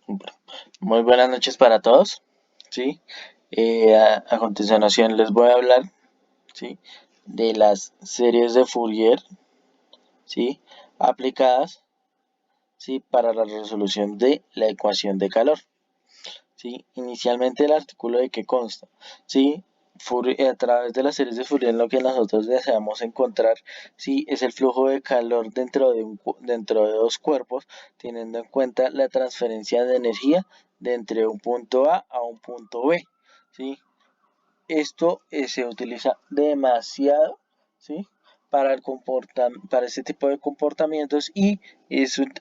Bueno, muy buenas noches para todos. ¿Sí? A continuación les voy a hablar, ¿sí?, de las series de Fourier, ¿sí?, aplicadas, ¿sí?, para la resolución de la ecuación de calor. ¿Sí? Inicialmente el artículo de que consta, ¿sí? A través de las series de Fourier lo que nosotros deseamos encontrar, ¿sí?, es el flujo de calor dentro de dos cuerpos, teniendo en cuenta la transferencia de energía de entre un punto A un punto B. ¿Sí? Esto se utiliza demasiado, ¿sí?, para este tipo de comportamientos, y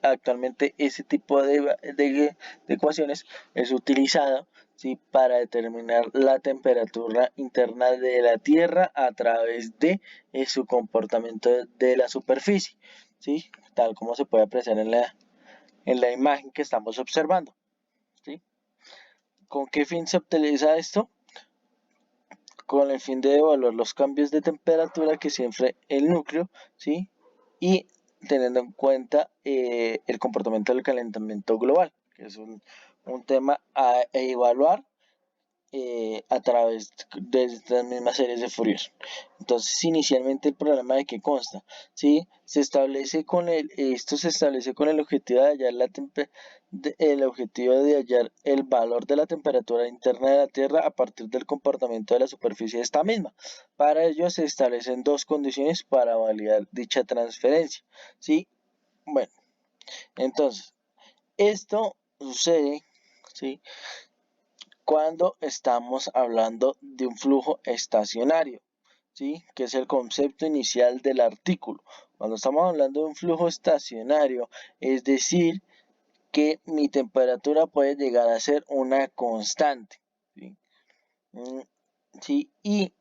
actualmente ese tipo de ecuaciones es utilizado, ¿sí?, para determinar la temperatura interna de la Tierra a través de su comportamiento de la superficie, ¿sí?, tal como se puede apreciar en la imagen que estamos observando. ¿Sí? ¿Con qué fin se utiliza esto? Con el fin de evaluar los cambios de temperatura que sufre el núcleo, ¿sí?, y teniendo en cuenta el comportamiento del calentamiento global, que es un tema a evaluar a través de estas mismas series de Fourier. Entonces, inicialmente el problema de qué consta, ¿sí? Esto se establece con el objetivo de hallar el valor de la temperatura interna de la Tierra a partir del comportamiento de la superficie de esta misma. Para ello se establecen dos condiciones para validar dicha transferencia, ¿sí? Bueno, entonces, esto sucede, ¿sí?, cuando estamos hablando de un flujo estacionario, ¿sí?, que es el concepto inicial del artículo. Cuando estamos hablando de un flujo estacionario, es decir, que mi temperatura puede llegar a ser una constante, ¿sí? ¿Sí? Y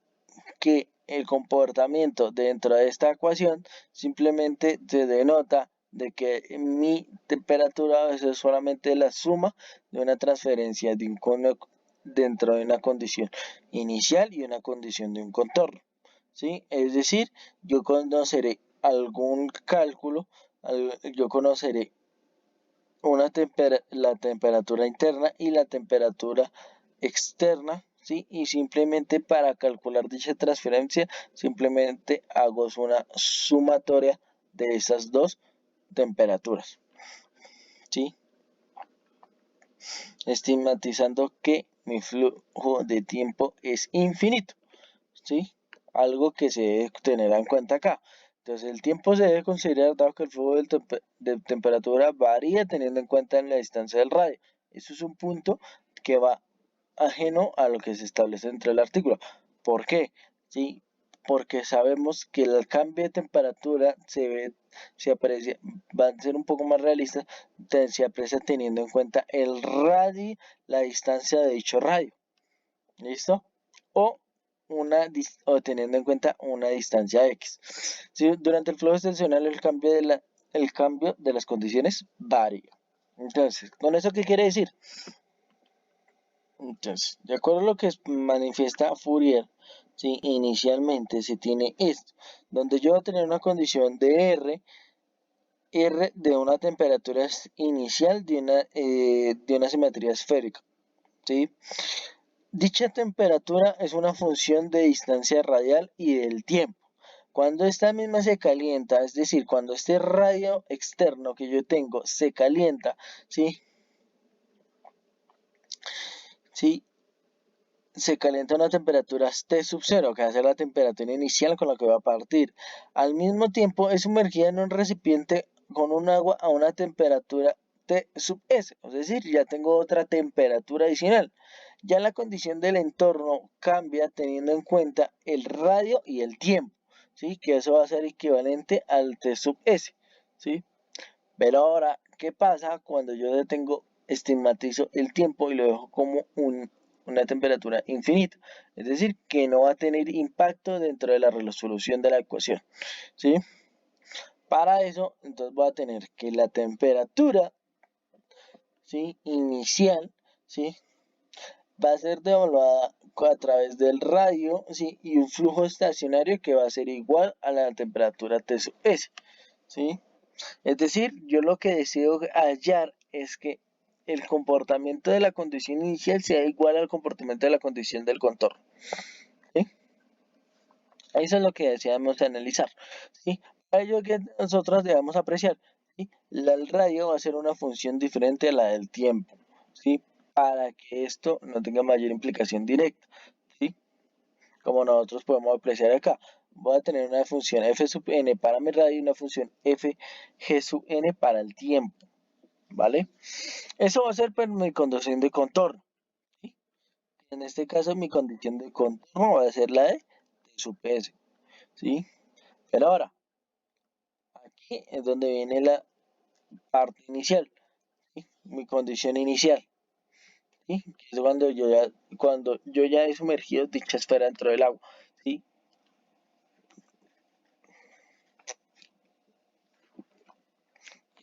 que el comportamiento dentro de esta ecuación simplemente se denota de que mi temperatura es solamente la suma de una transferencia dentro de una condición inicial y una condición de un contorno, ¿sí? Es decir, yo conoceré algún cálculo, yo conoceré la temperatura interna y la temperatura externa, ¿sí? Y simplemente para calcular dicha transferencia, simplemente hago una sumatoria de esas dos temperaturas, ¿sí?, estigmatizando que mi flujo de tiempo es infinito, ¿sí? Algo que se debe tener en cuenta acá. Entonces, el tiempo se debe considerar dado que el flujo de temperatura varía teniendo en cuenta la distancia del radio. Eso es un punto que va ajeno a lo que se establece dentro del artículo. ¿Por qué? ¿Sí? Porque sabemos que el cambio de temperatura se aprecia, va a ser un poco más realista, se aprecia teniendo en cuenta el radio, la distancia de dicho radio. ¿Listo? O, o teniendo en cuenta una distancia X. ¿Sí? Durante el flujo extensional el cambio de las condiciones varía. Entonces, ¿con eso qué quiere decir? Entonces, de acuerdo a lo que manifiesta Fourier, ¿sí?, inicialmente se tiene esto, donde yo voy a tener una condición de R de una temperatura inicial de una simetría esférica, ¿sí? Dicha temperatura es una función de distancia radial y del tiempo. Cuando esta misma se calienta, es decir, cuando este radio externo que yo tengo se calienta, ¿sí? ¿Sí? Se calienta a una temperatura T sub 0, que va a ser la temperatura inicial con la que va a partir. Al mismo tiempo es sumergida en un recipiente con un agua a una temperatura T sub S, es decir, ya tengo otra temperatura adicional. Ya la condición del entorno cambia teniendo en cuenta el radio y el tiempo, ¿sí?, que eso va a ser equivalente al T sub S, ¿sí? Pero ahora, ¿qué pasa cuando yo estigmatizo el tiempo y lo dejo como una temperatura infinita? Es decir, que no va a tener impacto dentro de la resolución de la ecuación, ¿sí? Para eso, entonces voy a tener que la temperatura, ¿sí?, inicial, ¿sí?, va a ser devaluada a través del radio, ¿sí?, y un flujo estacionario que va a ser igual a la temperatura T sub S, ¿sí? Es decir, yo lo que deseo hallar es que el comportamiento de la condición inicial sea igual al comportamiento de la condición del contorno. ¿Sí? Eso es lo que deseamos analizar. ¿Sí? Para ello que nosotros debemos apreciar, ¿sí? El radio va a ser una función diferente a la del tiempo, ¿sí? Para que esto no tenga mayor implicación directa, ¿sí? Como nosotros podemos apreciar acá. Voy a tener una función f sub n para mi radio y una función f g sub n para el tiempo, ¿vale? Eso va a ser por mi condición de contorno, ¿sí? En este caso mi condición de contorno va a ser la de t sub s, ¿sí? Pero ahora, aquí es donde viene la parte inicial, ¿sí? Mi condición inicial, ¿sí? Que es cuando yo ya he sumergido dicha esfera dentro del agua, ¿sí?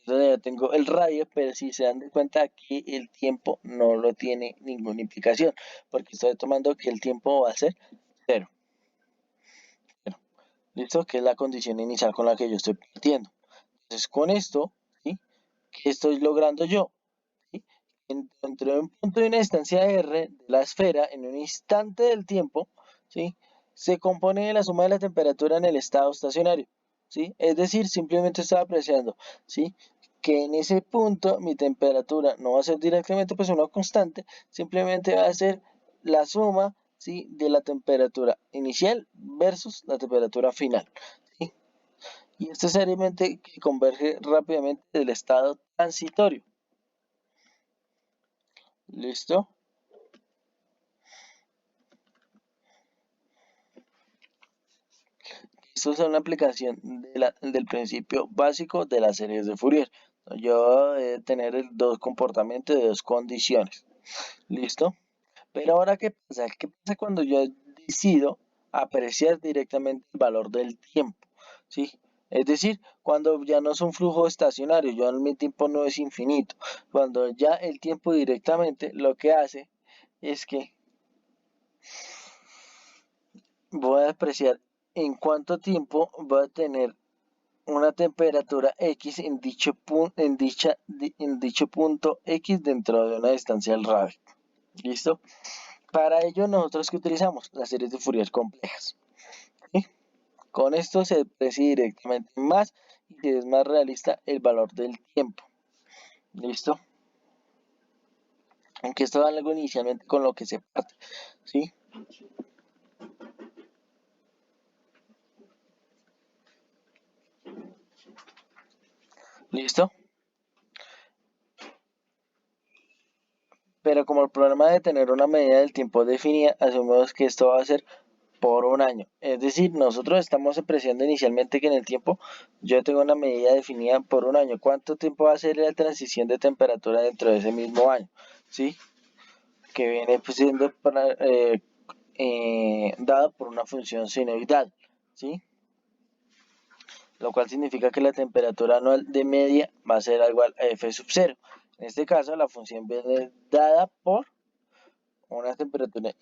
Entonces ya tengo el radio, pero si se dan de cuenta aquí el tiempo no lo tiene ninguna implicación, porque estoy tomando que el tiempo va a ser cero, cero. ¿Listo? Que es la condición inicial con la que yo estoy partiendo. Entonces con esto, ¿sí? ¿Qué estoy logrando yo? ¿Sí? Dentro de un punto de una distancia R de la esfera, en un instante del tiempo, ¿sí? Se compone de la suma de la temperatura en el estado estacionario, ¿sí? Es decir, simplemente estaba apreciando, ¿sí? Que en ese punto mi temperatura no va a ser directamente pues una constante, simplemente va a ser la suma, ¿sí? De la temperatura inicial versus la temperatura final, ¿sí? Y esto es seriamente que converge rápidamente del estado transitorio. ¿Listo? Esto es una aplicación del principio básico de las series de Fourier. Yo voy a tener dos comportamientos de dos condiciones. ¿Listo? Pero ahora, ¿qué pasa? ¿Qué pasa cuando yo decido apreciar directamente el valor del tiempo? ¿Sí? Es decir, cuando ya no es un flujo estacionario, ya mi tiempo no es infinito. Cuando ya el tiempo directamente lo que hace es que voy a apreciar en cuánto tiempo va a tener una temperatura X en dicho punto X dentro de una distancia del radio. ¿Listo? Para ello nosotros que utilizamos las series de Fourier complejas. ¿Sí? Con esto se aprecia directamente más y se es más realista el valor del tiempo. ¿Listo? Aunque esto es algo inicialmente con lo que se parte. ¿Sí? ¿Listo? Pero como el problema de tener una medida del tiempo definida, asumimos que esto va a ser por un año. Es decir, nosotros estamos apreciando inicialmente que en el tiempo yo tengo una medida definida por un año. ¿Cuánto tiempo va a ser la transición de temperatura dentro de ese mismo año? ¿Sí? Que viene pues, siendo dado por una función senoidal. ¿Sí? Lo cual significa que la temperatura anual de media va a ser igual a F sub 0. En este caso, la función viene dada por una temperatura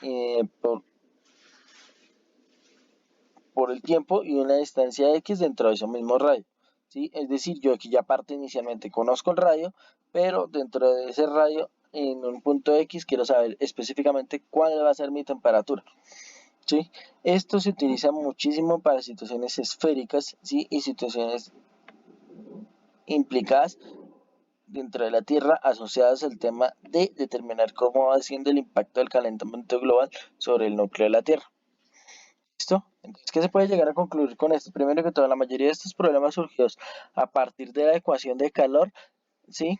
por el tiempo y una distancia X dentro de ese mismo radio. ¿Sí? Es decir, yo aquí ya parte inicialmente conozco el radio, pero dentro de ese radio, en un punto X, quiero saber específicamente cuál va a ser mi temperatura. ¿Sí? Esto se utiliza muchísimo para situaciones esféricas, ¿sí? Y situaciones implicadas dentro de la Tierra asociadas al tema de determinar cómo va siendo el impacto del calentamiento global sobre el núcleo de la Tierra. ¿Listo? Entonces, ¿qué se puede llegar a concluir con esto? Primero que todo, la mayoría de estos problemas surgidos a partir de la ecuación de calor, ¿sí?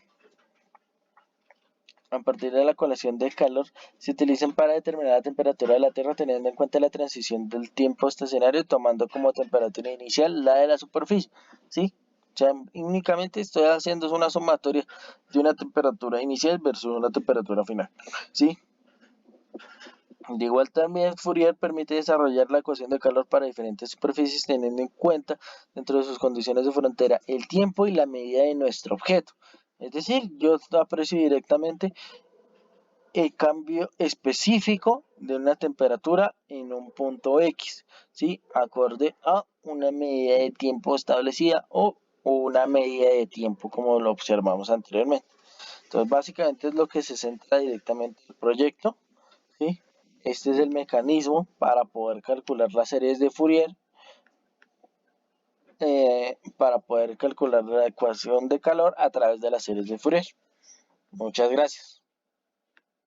A partir de la ecuación de calor, se utilizan para determinar la temperatura de la Tierra teniendo en cuenta la transición del tiempo estacionario, tomando como temperatura inicial la de la superficie, ¿sí? O sea, únicamente estoy haciendo una sumatoria de una temperatura inicial versus una temperatura final, ¿sí? De igual también Fourier permite desarrollar la ecuación de calor para diferentes superficies teniendo en cuenta dentro de sus condiciones de frontera el tiempo y la medida de nuestro objeto. Es decir, yo aprecio directamente el cambio específico de una temperatura en un punto X, ¿sí? Acorde a una medida de tiempo establecida o una medida de tiempo como lo observamos anteriormente. Entonces, básicamente es lo que se centra directamente el proyecto, ¿sí? Este es el mecanismo para poder calcular las series de Fourier, para poder calcular la ecuación de calor a través de las series de Fourier. Muchas gracias.